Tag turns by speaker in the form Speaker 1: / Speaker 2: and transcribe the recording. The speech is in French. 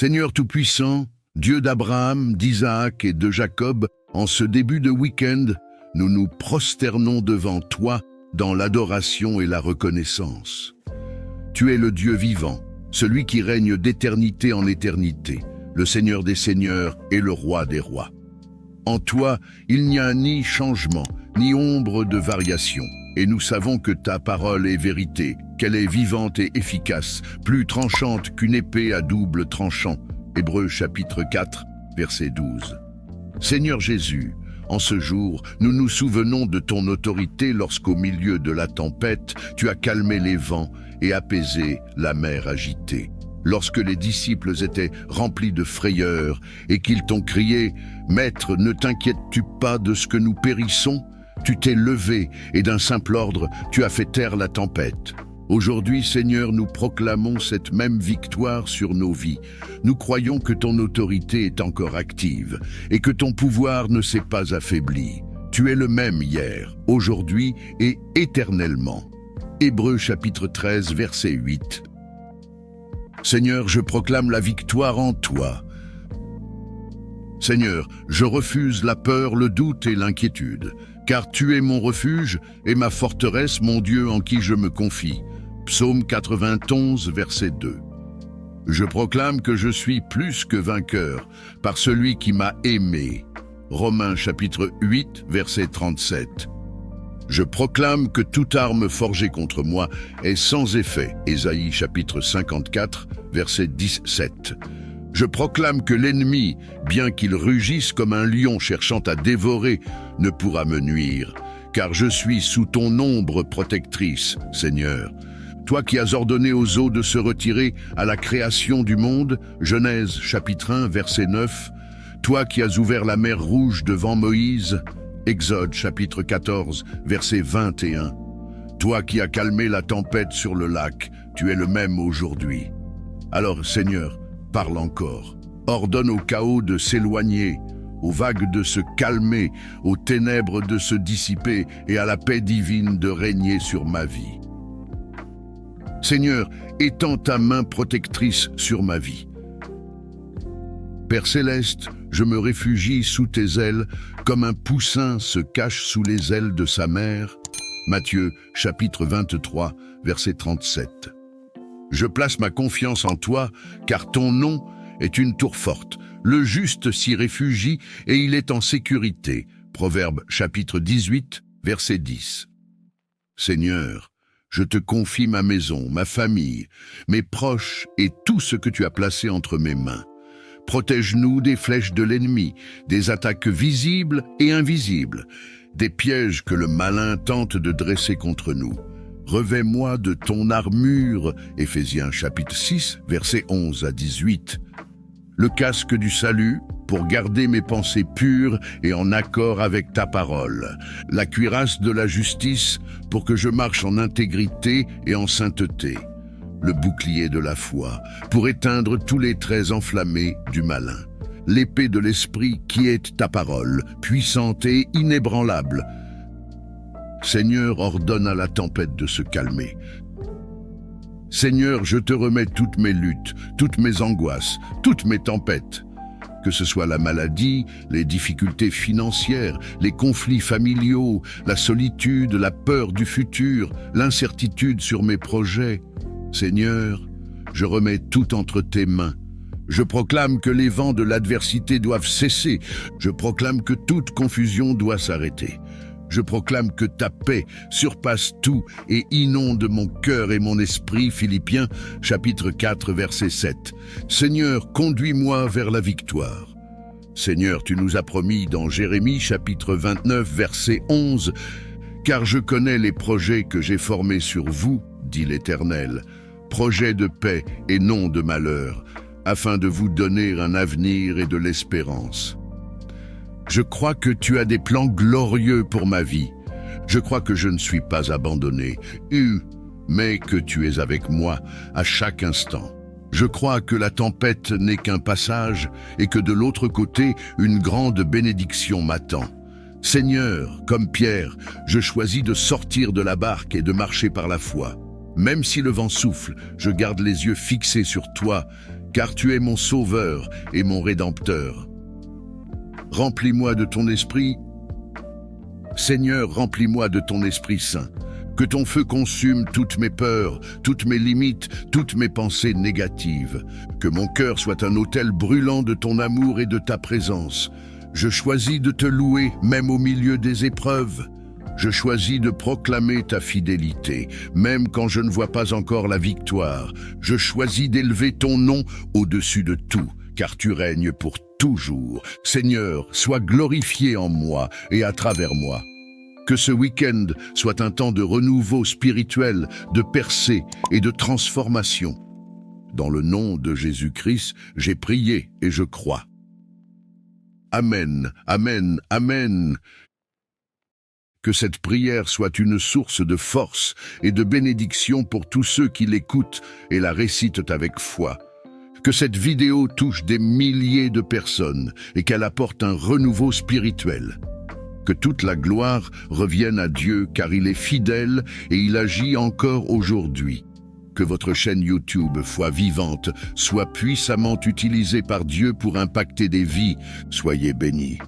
Speaker 1: Seigneur Tout-Puissant, Dieu d'Abraham, d'Isaac et de Jacob, en ce début de week-end, nous nous prosternons devant toi dans l'adoration et la reconnaissance. Tu es le Dieu vivant, celui qui règne d'éternité en éternité, le Seigneur des seigneurs et le Roi des rois. En toi, il n'y a ni changement, ni ombre de variation, et nous savons que ta parole est vérité, qu'elle est vivante et efficace, plus tranchante qu'une épée à double tranchant. Hébreux chapitre 4, verset 12. Seigneur Jésus, en ce jour, nous nous souvenons de ton autorité lorsqu'au milieu de la tempête, tu as calmé les vents et apaisé la mer agitée. Lorsque les disciples étaient remplis de frayeur et qu'ils t'ont crié « Maître, ne t'inquiètes-tu pas de ce que nous périssons ?» Tu t'es levé et d'un simple ordre, tu as fait taire la tempête. Aujourd'hui, Seigneur, nous proclamons cette même victoire sur nos vies. Nous croyons que ton autorité est encore active et que ton pouvoir ne s'est pas affaibli. Tu es le même hier, aujourd'hui et éternellement. Hébreux chapitre 13, verset 8. Seigneur, je proclame la victoire en toi. Seigneur, je refuse la peur, le doute et l'inquiétude, car tu es mon refuge et ma forteresse, mon Dieu en qui je me confie. Psaume 91, verset 2. Je proclame que je suis plus que vainqueur par celui qui m'a aimé. Romains chapitre 8, verset 37. Je proclame que toute arme forgée contre moi est sans effet. Ésaïe chapitre 54, verset 17. Je proclame que l'ennemi, bien qu'il rugisse comme un lion cherchant à dévorer, ne pourra me nuire, car je suis sous ton ombre protectrice, Seigneur. Toi qui as ordonné aux eaux de se retirer à la création du monde, Genèse chapitre 1, verset 9. Toi qui as ouvert la mer Rouge devant Moïse, Exode chapitre 14, verset 21. Toi qui as calmé la tempête sur le lac, tu es le même aujourd'hui. Alors, Seigneur, parle encore. Ordonne au chaos de s'éloigner, aux vagues de se calmer, aux ténèbres de se dissiper et à la paix divine de régner sur ma vie. Seigneur, étends ta main protectrice sur ma vie. Père céleste, je me réfugie sous tes ailes, comme un poussin se cache sous les ailes de sa mère. Matthieu, chapitre 23, verset 37. Je place ma confiance en toi, car ton nom est une tour forte. Le juste s'y réfugie et il est en sécurité. Proverbe, chapitre 18, verset 10. Seigneur, je te confie ma maison, ma famille, mes proches et tout ce que tu as placé entre mes mains. Protège-nous des flèches de l'ennemi, des attaques visibles et invisibles, des pièges que le malin tente de dresser contre nous. Revêt-moi de ton armure, Éphésiens chapitre 6, versets 11 à 18. Le casque du salut, pour garder mes pensées pures et en accord avec ta parole. La cuirasse de la justice, pour que je marche en intégrité et en sainteté. Le bouclier de la foi, pour éteindre tous les traits enflammés du malin. L'épée de l'esprit qui est ta parole, puissante et inébranlable. Seigneur, ordonne à la tempête de se calmer. Seigneur, je te remets toutes mes luttes, toutes mes angoisses, toutes mes tempêtes. Que ce soit la maladie, les difficultés financières, les conflits familiaux, la solitude, la peur du futur, l'incertitude sur mes projets. Seigneur, je remets tout entre tes mains. Je proclame que les vents de l'adversité doivent cesser. Je proclame que toute confusion doit s'arrêter. Je proclame que ta paix surpasse tout et inonde mon cœur et mon esprit. Philippiens, chapitre 4, verset 7. Seigneur, conduis-moi vers la victoire. Seigneur, tu nous as promis dans Jérémie, chapitre 29, verset 11, « Car je connais les projets que j'ai formés sur vous, dit l'Éternel, projets de paix et non de malheur, afin de vous donner un avenir et de l'espérance. » Je crois que tu as des plans glorieux pour ma vie. Je crois que je ne suis pas abandonné, mais que tu es avec moi à chaque instant. Je crois que la tempête n'est qu'un passage et que de l'autre côté, une grande bénédiction m'attend. Seigneur, comme Pierre, je choisis de sortir de la barque et de marcher par la foi. Même si le vent souffle, je garde les yeux fixés sur toi, car tu es mon sauveur et mon rédempteur. Remplis-moi de ton esprit. Seigneur, remplis-moi de ton Esprit Saint. Que ton feu consume toutes mes peurs, toutes mes limites, toutes mes pensées négatives. Que mon cœur soit un autel brûlant de ton amour et de ta présence. Je choisis de te louer, même au milieu des épreuves. Je choisis de proclamer ta fidélité, même quand je ne vois pas encore la victoire. Je choisis d'élever ton nom au-dessus de tout, car tu règnes pour toujours. Seigneur, sois glorifié en moi et à travers moi. Que ce week-end soit un temps de renouveau spirituel, de percée et de transformation. Dans le nom de Jésus-Christ, j'ai prié et je crois. Amen, amen, amen. Que cette prière soit une source de force et de bénédiction pour tous ceux qui l'écoutent et la récitent avec foi. Que cette vidéo touche des milliers de personnes et qu'elle apporte un renouveau spirituel. Que toute la gloire revienne à Dieu car il est fidèle et il agit encore aujourd'hui. Que votre chaîne YouTube Foi Vivante soit puissamment utilisée par Dieu pour impacter des vies. Soyez bénis.